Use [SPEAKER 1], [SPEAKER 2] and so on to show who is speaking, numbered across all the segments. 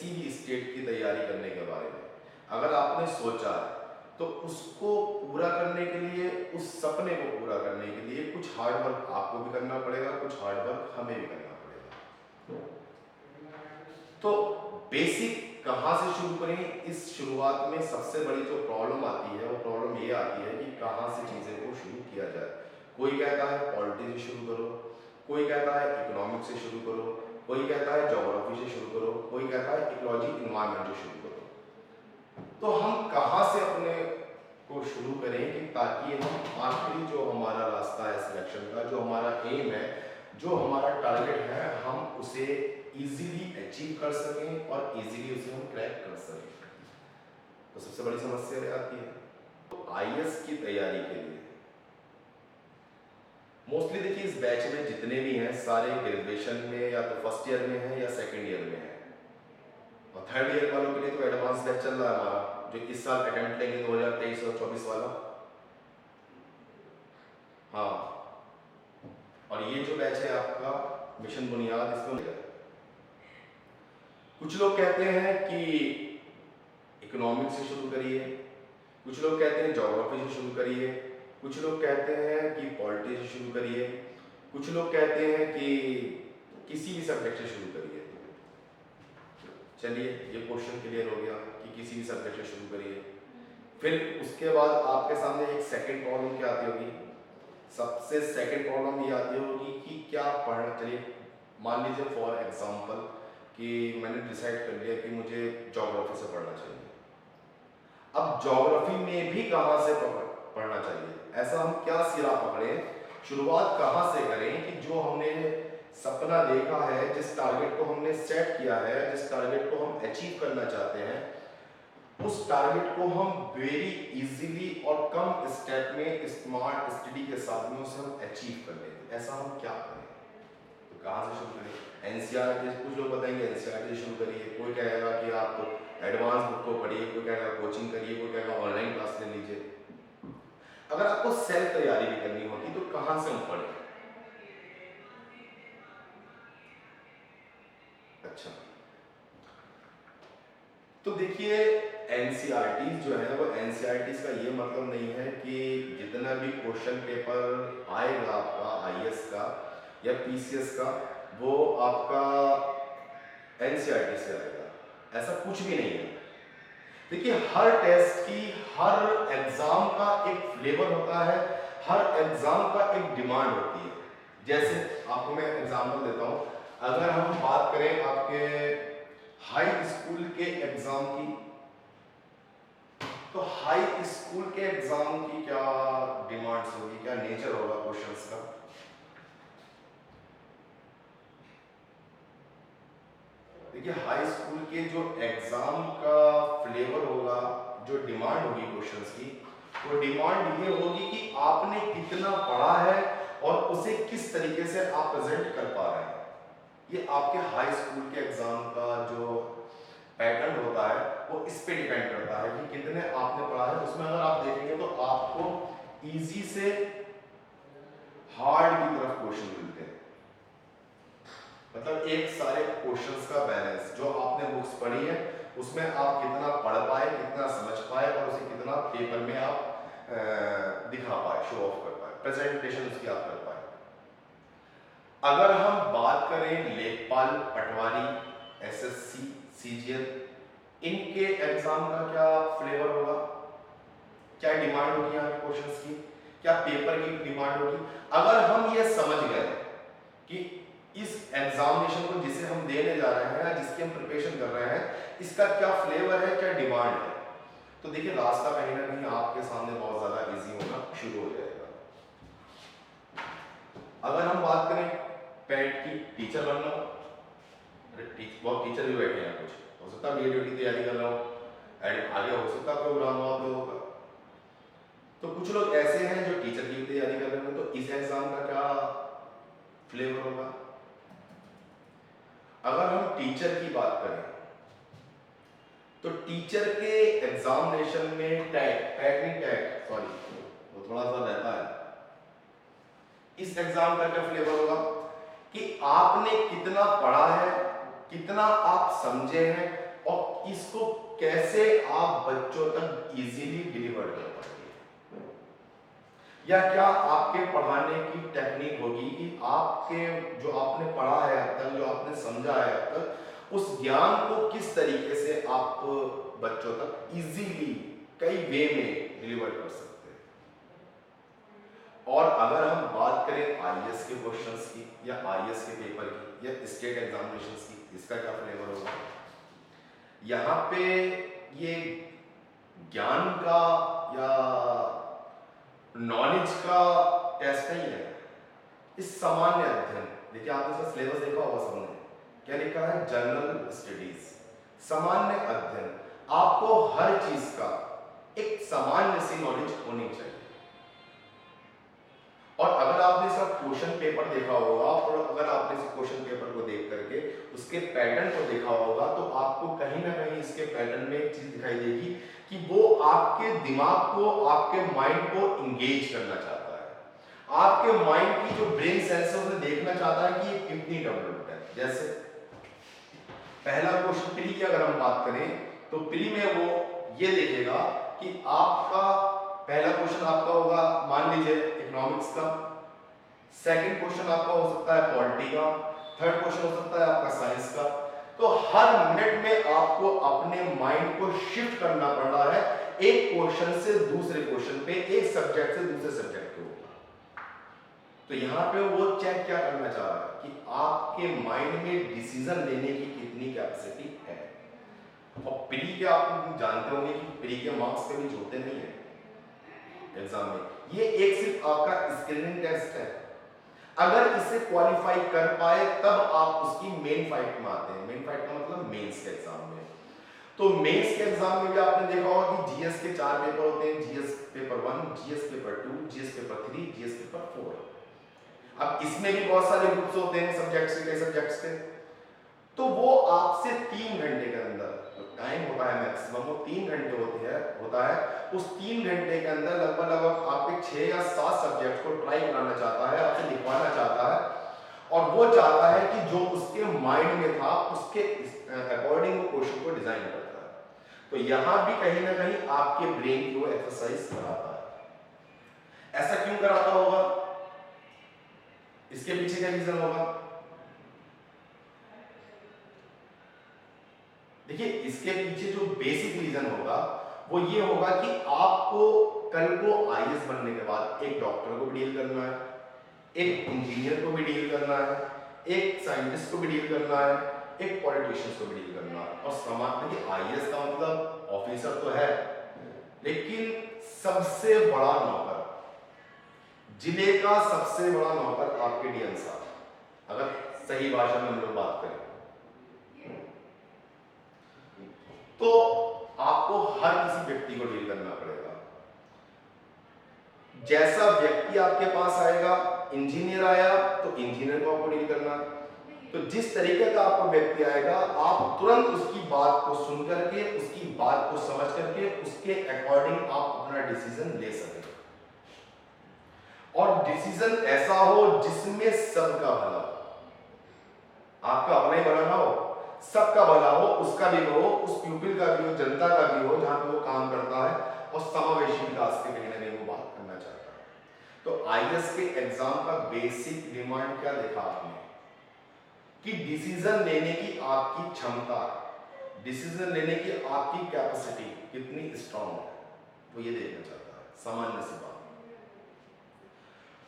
[SPEAKER 1] किसी भी स्टेट की तैयारी करने के बारे में अगर आपने सोचा है तो उसको पूरा करने के लिए, उस सपने को पूरा करने के लिए कुछ हार्ड वर्क आपको भी करना पड़ेगा, कुछ हार्ड वर्क हमें भी करना पड़ेगा। तो बेसिक कहाँ से शुरू करें? इस शुरुआत में सबसे बड़ी जो प्रॉब्लम आती है वो प्रॉब्लम ये आती है कि कहाँ से चीज़ें को शुरू किया जाए। कोई कहता है पॉलिटिक्स से शुरू करो, कोई कहता है इकोनॉमिक्स से शुरू करो, कोई कहता है ज्योग्राफी से शुरू करो, कोई कहता है इकोलॉजी इन्वायरमेंट से शुरू करो। तो हम कहाँ से अपने को शुरू करें कि ताकि हम आखिरी जो हमारा रास्ता है सिलेक्शन का, जो हमारा एम है, जो हमारा टारगेट है, हम उसे इजीली अचीव कर सकें और इजीली उसे हम क्रैक कर सकें। तो सबसे बड़ी समस्या ये आती है। तो आईएएस की तैयारी के लिए मोस्टली देखिए इस बैच में जितने भी हैं सारे ग्रेजुएशन में या तो फर्स्ट ईयर में है या सेकेंड ईयर में है, और थर्ड ईयर वालों के लिए तो एडवांस बैच चल रहा है हमारा, जो इस साल अटेम्प्ट लेंगे 2023 और 24 वाला। हाँ, और ये जो बैच है आपका मिशन बुनियाद, इसमें कुछ लोग कहते हैं कि इकोनॉमिक्स से शुरू करिए, कुछ लोग कहते हैं ज्योग्राफी से शुरू करिए, कुछ लोग कहते हैं कि पॉलिटिक्स से शुरू करिए, कुछ लोग कहते हैं कि किसी भी सब्जेक्ट से शुरू करिए। चलिए ये क्वेश्चन क्लियर हो गया कि किसी भी सब्जेक्ट से शुरू करिए। फिर उसके बाद आपके सामने एक सेकंड प्रॉब्लम क्या आती होगी? सबसे सेकंड प्रॉब्लम ये आती होगी कि क्या पढ़ना। चलिए मान लीजिए फॉर एग्जांपल कि मैंने डिसाइड कर लिया कि मुझे ज्योग्राफी से पढ़ना चाहिए। अब ज्योग्राफी में भी कहाँ से पढ़ना चाहिए? ऐसा हम क्या सिरा पकड़े, शुरुआत कहाँ से करें कि जो हमने सपना देखा है, जिस टारगेट को हमने सेट किया है, जिस टारगेट को हम अचीव करना चाहते हैं, उस टारगेट को हम वेरी इजीली और कम स्टेप में स्मार्ट स्टडी के साथ में उसे हम अचीव कर लें। ऐसा हम क्या करें? तो कहाँ से शुरू करें? एनसीईआरटी, कुछ लोग बताएंगे एनसीईआरटी से शुरू करिए, कोई कहेगा कि आप एडवांस बुक को पढ़िए, कोई कहेगा कोचिंग करिए, कोई कहेगा ऑनलाइन क्लास ले लीजिए। अगर आपको सेल्फ तैयारी भी करनी होगी तो कहाँ से हम पढ़ें? अच्छा, तो देखिए एनसीईआरटी जो है वो एनसीईआरटी का ये मतलब नहीं है कि जितना भी क्वेश्चन पेपर आएगा आपका आईएएस का या पीसीएस का वो आपका एनसीईआरटी से आएगा, ऐसा कुछ भी नहीं है। देखिए हर टेस्ट की, हर एग्जाम का एक फ्लेवर होता है, हर एग्जाम का एक डिमांड होती है। जैसे आपको मैं एग्जांपल देता हूं, अगर हम बात करें आपके हाई स्कूल के एग्जाम की, तो हाई स्कूल के एग्जाम की क्या डिमांड्स होगी, क्या नेचर होगा क्वेश्चंस का? देखिए हाई स्कूल के जो एग्जाम का फ्लेवर होगा, जो डिमांड होगी क्वेश्चंस की, वो डिमांड ये होगी कि आपने कितना पढ़ा है और उसे किस तरीके से आप प्रेजेंट कर पा रहे हैं। ये आपके हाई स्कूल के एग्जाम का जो पैटर्न होता है वो इस पे डिपेंड करता है कि कितने आपने पढ़ा है। उसमें अगर आप देखेंगे तो आपको इजी से हार्ड की तरफ क्वेश्चन मिलते हैं, मतलब एक सारे क्वेश्चंस का बैलेंस जो आपने बुक्स पढ़ी है उसमें आप कितना पढ़ पाए, कितना समझ पाए और उसे कितना पेपर में आप दिखा पाए, शो ऑफ कर पाए, प्रेजेंटेशन उसकी आप कर पाए। अगर हम बात करें लेखपाल, पटवारी, एसएससी, सीजीएल, इनके एग्जाम का क्या फ्लेवर होगा, क्या डिमांड होगी यहाँ के क्वेश्चंस की, क्या पेपर की डिमांड होगी? अगर हम ये समझ गए कि इस एग्जामिनेशन को जिसे हम देने जा रहे हैं या जिसकी हम प्रिपरेशन कर रहे हैं, इसका क्या फ्लेवर है, क्या डिमांड है, तो देखिए रास्ता कहीं ना कहीं आपके सामने बहुत ज्यादा इजी होना शुरू हो जाएगा। अगर हम बात करें पेट की, टीचर बनना, बहुत टीचर भी बैठे हैं, कुछ हो सकता है बीएड की तैयारी कर रहा हूँ, आगे हो सकता है प्रोग्राम आप लोगों का, तो कुछ लोग ऐसे हैं जो टीचर की तैयारी कर रहे हैं, तो इस एग्जाम का क्या फ्लेवर होगा? अगर हम टीचर की बात करें तो टीचर के एग्जामिनेशन में सॉरी वो थोड़ा सा रहता है, इस एग्जाम का क्या फ्लेवर होगा कि आपने कितना पढ़ा है, कितना आप समझे हैं इसको कैसे आप बच्चों तक इजीली डिलीवर कर पाएंगे, या क्या आपके पढ़ाने की टेक्निक होगी कि आपके जो आपने पढ़ा है अब तक, जो आपने समझा है अब तक, उस ज्ञान को किस तरीके से आप बच्चों तक इजीली कई वे में डिलीवर कर सकते हैं। और अगर हम बात करें आईएएस के क्वेश्चंस की या आईएएस के पेपर की या स्टेट एग्जामिनेशंस की, इसका क्या फ्लेवर होगा? यहाँ पे ये ज्ञान का या नॉलेज का टेस्ट नहीं है, इस सामान्य अध्ययन, देखिए आपने इसका सिलेबस देखा होगा सबने, क्या लिखा है? जनरल स्टडीज, सामान्य अध्ययन। आपको हर चीज का एक सामान्य सी नॉलेज होनी चाहिए। और अगर आपने इसका क्वेश्चन पेपर देखा होगा और अगर आपने इस क्वेश्चन पेपर को देख करके उसके पैटर्न को देखा होगा, तो आपको कहीं ना कहीं इसके पैटर्न में एक चीज दिखाई देगी कि वो आपके दिमाग को, आपके माइंड को इंगेज करना चाहता है। आपके माइंड की जो ब्रेन सेल्स है उसे देखना चाहता है कि ये कितनी डेवलप्ड है। जैसे पहला क्वेश्चन प्री की अगर हम बात करें तो प्री में वो ये देखेगा कि आपका पहला क्वेश्चन आपका होगा मान लीजिए इकोनॉमिक्स का, सेकंड क्वेश्चन आपका हो सकता है पॉलिटी का, थर्ड क्वेश्चन हो सकता है आपका साइंस का। तो हर मिनट में आपको अपने माइंड को शिफ्ट करना पड़ रहा है एक क्वेश्चन से दूसरे क्वेश्चन पे, एक सब्जेक्ट से दूसरे सब्जेक्ट के ऊपर। तो यहाँ पे वो चेक क्या करना चाह रहा है कि आपके माइंड में डिसीजन लेने की कितनी कैपेसिटी है। और प्री के आप जानते होंगे कि प्री के मार्क्स कभी जुड़ते नहीं है एग्जाम में, ये एक सिर्फ आपका स्क्रीनिंग टेस्ट है। अगर इसे क्वालिफाई कर पाए तब आप उसकी मेन फाइट में आते हैं। मेन फाइट का मतलब मेंस के एग्जाम में। तो मेंस के एग्जाम में भी आपने देखा होगा कि जीएस के 4 पेपर होते हैं, GS paper 1, GS paper 2, GS paper 3, GS paper 4। अब इसमें भी बहुत सारे ग्रुप्स होते हैं सब्जेक्ट्स के, कई सब्जेक्ट्स के। तो वो आपसे 3 घंटे के अंदर टाइम होता है मैक्सिमम, वो 3 घंटे होता है। उस 3 घंटे के अंदर लगभग आपके 6 या 7 सब्जेक्ट को ट्राई कराना चाहता है, आपसे लिखवाना चाहता है, और वो चाहता है कि जो उसके माइंड में था उसके अकॉर्डिंग वो क्वेश्चन को डिजाइन करता है। तो यहां भी कहीं ना कहीं आपके ब्रेन की वो एक्सरसाइज कराता है। ऐसा क्यों कराता होगा? इसके पीछे क्या रीजन होगा? देखिए, इसके पीछे जो बेसिक रीजन होगा वो ये होगा कि आपको कल को आईएएस बनने के बाद एक डॉक्टर को भी डील करना है, एक इंजीनियर को भी डील करना है, एक साइंटिस्ट को भी डील करना है, एक पॉलिटिशियन को भी डील करना है। और समाज में आईएएस का मतलब ऑफिसर तो है, लेकिन सबसे बड़ा नौकर, जिले का सबसे बड़ा नौकर आपके डीएम साहब, अगर सही भाषा में हम लोग बात करें तो आपको हर किसी व्यक्ति को डील करना पड़ेगा। जैसा व्यक्ति आपके पास आएगा, इंजीनियर आया तो इंजीनियर को आपको डील करना, तो जिस तरीके का आपका व्यक्ति आएगा आप तुरंत उसकी बात को सुन करके, उसकी बात को समझ करके उसके अकॉर्डिंग आप अपना डिसीजन ले सकें, और डिसीजन ऐसा हो जिसमें सबका भला, आपका अपना ही भला ना हो, सबका भला हो, उसका भी हो, उस प्यूपिल का भी हो, जनता का भी हो जहां पे वो काम करता है, और समावेशी विकास के कहीं ना कहीं वो बात करना चाहता है। तो आईएएस के एग्जाम का बेसिक डिमांड क्या देखा आपने कि डिसीजन लेने की आपकी क्षमता, डिसीजन लेने की आपकी कैपेसिटी कितनी स्ट्रांग है, वो ये देखना चाहता है, सामान्य सी बात।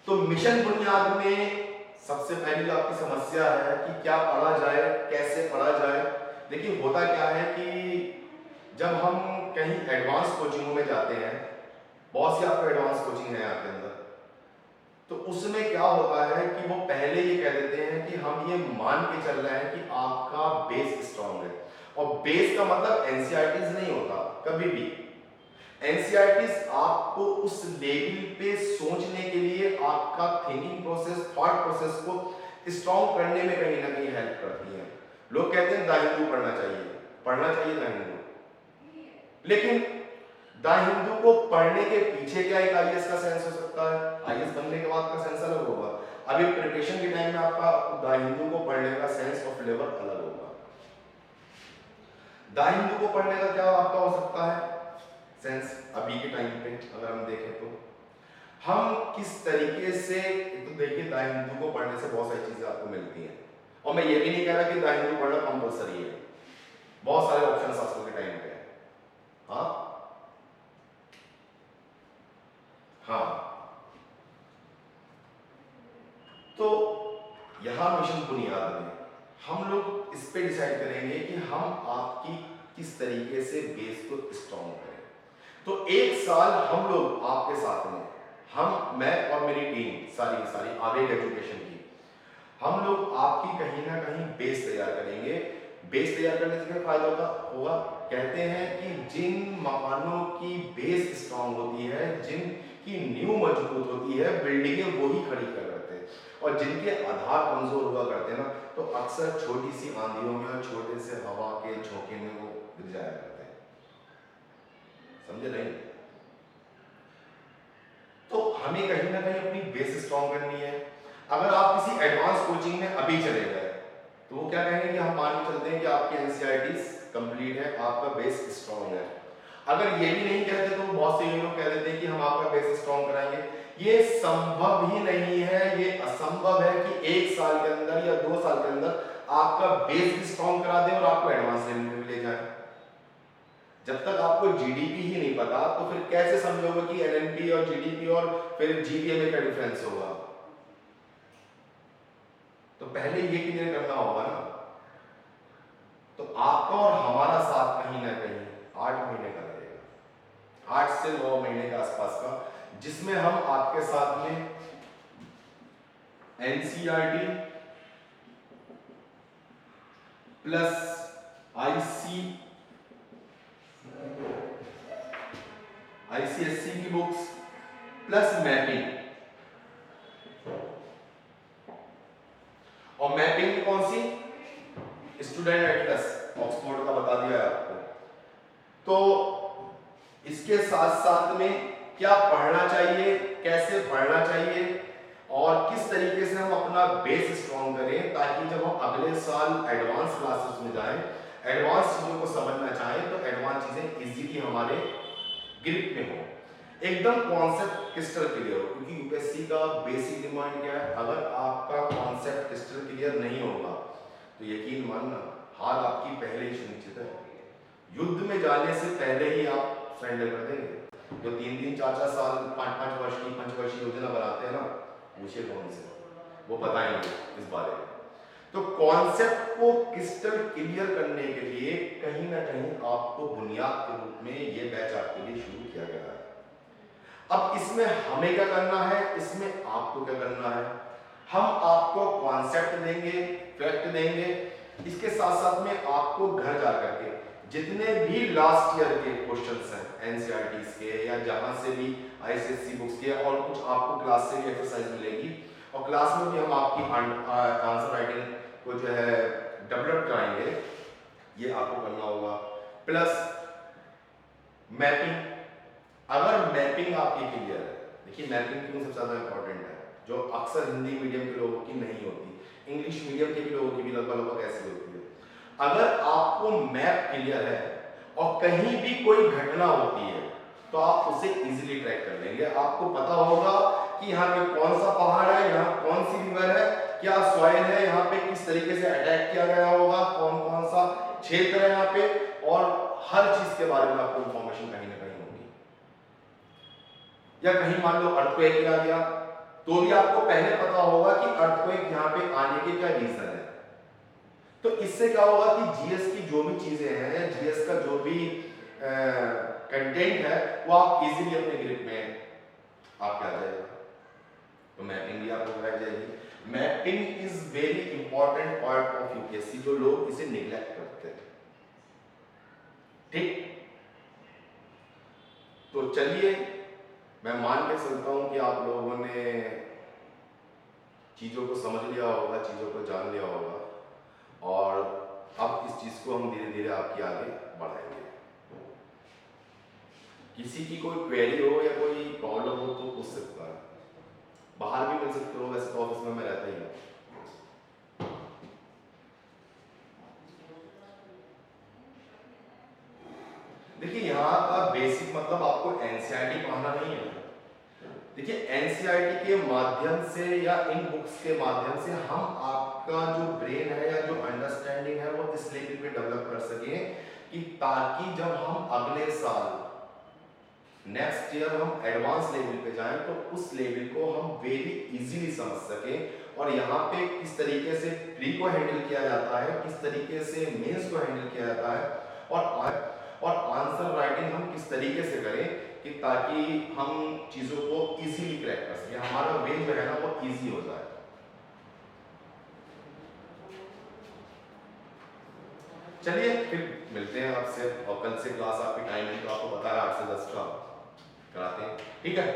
[SPEAKER 1] तो मिशन बुनियाद में सबसे पहली जो आपकी समस्या है कि क्या पढ़ा जाए, कैसे पढ़ा जाए। देखिए, होता क्या है कि जब हम कहीं एडवांस कोचिंगों में जाते हैं, बहुत सी आपको एडवांस कोचिंग है आपके अंदर, तो उसमें क्या होता है कि वो पहले ये कह देते हैं कि हम ये मान के चल रहे हैं कि आपका बेस स्ट्रांग है। और बेस का मतलब एनसीईआरटीज नहीं होता कभी भी। एनसीईआरटीज आपको उस लेवल पे सोचने के लिए, आपका थिंकिंग प्रोसेस, थॉट प्रोसेस को स्ट्रॉन्ग करने में कहीं ना कहीं हेल्प करती है। लोग कहते हैं द हिंदू पढ़ना चाहिए द हिंदू, लेकिन द हिंदू को पढ़ने के पीछे क्या एक आईएएस का सेंस हो सकता है, आईएएस बनने के बाद का सेंस अलग होगा। अभी प्रिपरेशन के टाइम में आपका द हिंदू को पढ़ने का सेंस ऑफ लेवल अलग होगा। द हिंदू को पढ़ने का क्या आपका हो सकता है सेंस अभी के टाइम पे अगर हम देखें तो हम किस तरीके से, तो देखिए द हिंदू को पढ़ने से बहुत सारी चीजें आपको मिलती हैं, और मैं ये भी नहीं कह रहा कि द हिंदू पढ़ना कंपलसरी है, बहुत सारे ऑप्शंस आजकल के टाइम पे हैं। हाँ हाँ, तो यहां मिशन बुनियाद में हम लोग इस पे डिसाइड करेंगे कि हम आपकी किस तरीके से बेस को स्ट्रॉन्ग करें। तो एक साल हम लोग आपके साथ में, मैं और मेरी टीम सारी आवेग एजुकेशन की, हम लोग आपकी कहीं ना कहीं बेस तैयार करेंगे। बेस तैयार करने से क्या फायदा होगा, कहते हैं कि जिन मकानों की बेस स्ट्रांग होती है, जिनकी नींव मजबूत होती है, बिल्डिंगें वही खड़ी कर रहे थे, और जिनके आधार कमजोर हुआ करते हैं ना, तो अक्सर छोटी सी आंधियों में और छोटे से हवा के झोंके में वो गिर जाया करते हैं। समझे नहीं? तो हमें कहीं ना कहीं अपनी बेस स्ट्रांग करनी है। अगर आप किसी एडवांस कोचिंग में अभी चले गए तो वो क्या कहेंगे कि हम मान के चलते हैं कि आपकी एनसीईआरटी कंप्लीट है, आपका बेस स्ट्रांग है। अगर ये भी नहीं कहते तो बहुत से लोग कह देते हैं कि हम आपका बेस स्ट्रांग कराएंगे। ये संभव ही नहीं है, ये असंभव है कि एक साल के अंदर या 2 साल के अंदर आपका बेस स्ट्रांग करा दे और आपको एडवांस लेवल में ले जाए। जब तक आपको जीडीपी ही नहीं पता तो फिर कैसे समझोगे कि एलएनपी और जीडीपी और फिर जीपीए में क्या डिफरेंस होगा? तो पहले ये क्लियर करना होगा ना। तो आपका और हमारा साथ कहीं ना कहीं 8 महीने का लगेगा, 8 से 9 महीने के आसपास का, जिसमें हम आपके साथ में एनसीईआरटी प्लस आईसीएससी की बुक्स प्लस मैपिंग, और मैपिंग कौन सी? स्टूडेंट एटलस ऑक्सफोर्ड का बता दिया है आपको। तो इसके साथ साथ में क्या पढ़ना चाहिए, कैसे पढ़ना चाहिए, और किस तरीके से हम अपना बेस स्ट्रॉन्ग करें, ताकि जब हम अगले साल एडवांस क्लासेस में जाएं, एडवांस चीजों को समझना चाहें, तो एडवांस चीजें इजीली हमारे ग्रिप में हो, एकदम कॉन्सेप्ट क्रिस्टल क्लियर हो। क्योंकि यूपीएससी का बेसिक डिमांड क्या है, अगर आपका कॉन्सेप्ट क्रिस्टल क्लियर नहीं होगा तो यकीन मानना हार आपकी पहले ही सुनिश्चित है। युद्ध में जाने से पहले ही आप सरेंडर कर देंगे। जो 3-3, 4-4 साल, 5-5 वर्ष की पंचवर्षीय योजना बनाते हैं ना, पूछिए कौन से, वो बताएंगे इस बारे में। तो कॉन्सेप्ट को क्रिस्टल क्लियर करने के लिए कहीं ना कहीं आपको बुनियाद के रूप में ये बैच आपके लिए शुरू किया गया है। अब इसमें हमें क्या करना है, इसमें आपको क्या करना है? हम आपको कॉन्सेप्ट देंगे, फैक्ट देंगे, इसके साथ साथ में आपको घर जा करके जितने भी लास्ट ईयर के क्वेश्चंस हैं एनसीईआरटी के या जहां से भी आईसीएससी बुक्स के, और कुछ आपको क्लास से भी एक्सरसाइज मिलेगी, और क्लास में भी हम आपकी आंसर राइटिंग को जो है डेवलप कराएंगे, ये आपको करना होगा। प्लस मैपिंग, अगर मैपिंग आपकी क्लियर है, देखिए मैपिंग क्यों सबसे ज्यादा इंपॉर्टेंट है, जो अक्सर हिंदी मीडियम के लोगों की नहीं होती, इंग्लिश मीडियम के भी लोगों की भी लगभग ऐसी होती है। अगर आपको मैप क्लियर है और कहीं भी कोई घटना होती है तो आप उसे इजीली ट्रैक कर लेंगे। आपको पता होगा कि यहाँ पे कौन सा पहाड़ है, यहाँ कौन सी रिवर है, क्या सॉइल है, यहाँ पे किस तरीके से अटैक किया गया होगा, कौन कौन सा क्षेत्र है यहाँ पे, और हर चीज के बारे में आपको इंफॉर्मेशन कहीं ना कहीं होगी। या कहीं मान लो अर्थक्वेक आ गया तो भी आपको पहले पता होगा कि अर्थक्वेक यहाँ पे आने के क्या रीजन है। तो इससे क्या होगा कि जीएस की जो भी चीजें हैं, जीएस का जो भी कंटेंट है, वो आप इजीली अपने ग्रिप में आपके आ जाएगा। तो मैपिंग भी आपको कराई जाएगी। Mapping is very important part of UPSC, जो लोग इसे निगलेक्ट करते हैं। ठीक, तो चलिए मैं मान के चलता हूं कि आप लोगों ने चीजों को समझ लिया होगा, चीजों को जान लिया होगा, और अब इस चीज को हम धीरे धीरे आपके आगे बढ़ाएंगे। किसी की कोई क्वेरी हो या कोई प्रॉब्लम हो तो पूछ सकता है, बाहर भी मिल सकते हो, वैसे तो ऑफिस में मैं रहता ही हूँ। बेसिक मतलब आपको एनसीईआरटी पढ़ाना नहीं है। देखिए एनसीईआरटी के माध्यम से या इन बुक्स के माध्यम से हम आपका जो ब्रेन है या जो अंडरस्टैंडिंग है वो इस लेवल पे डेवलप कर सकें कि ताकि जब हम अगले साल नेक्स्ट ईयर हम एडवांस लेवल पे जाएं तो उस लेवल को हम वेरी इजीली समझ सकें और यहाँ पे किस तरीके से प्री को हैंडल किया जाता है, किस तरीके से मेंस को हैंडल किया जाता है और आंसर राइटिंग हम किस तरीके से करें कि ताकि हम चीज़ों को इजीली क्रैक कर सकें, हमारा वे जो है ना वो इजी हो जाए। चलिए फिर मिलते हैं आपसे और कल से क्लास आपकी टाइमिंग तो आपको बताया 8 से 10 का कराते हैं, ठीक है।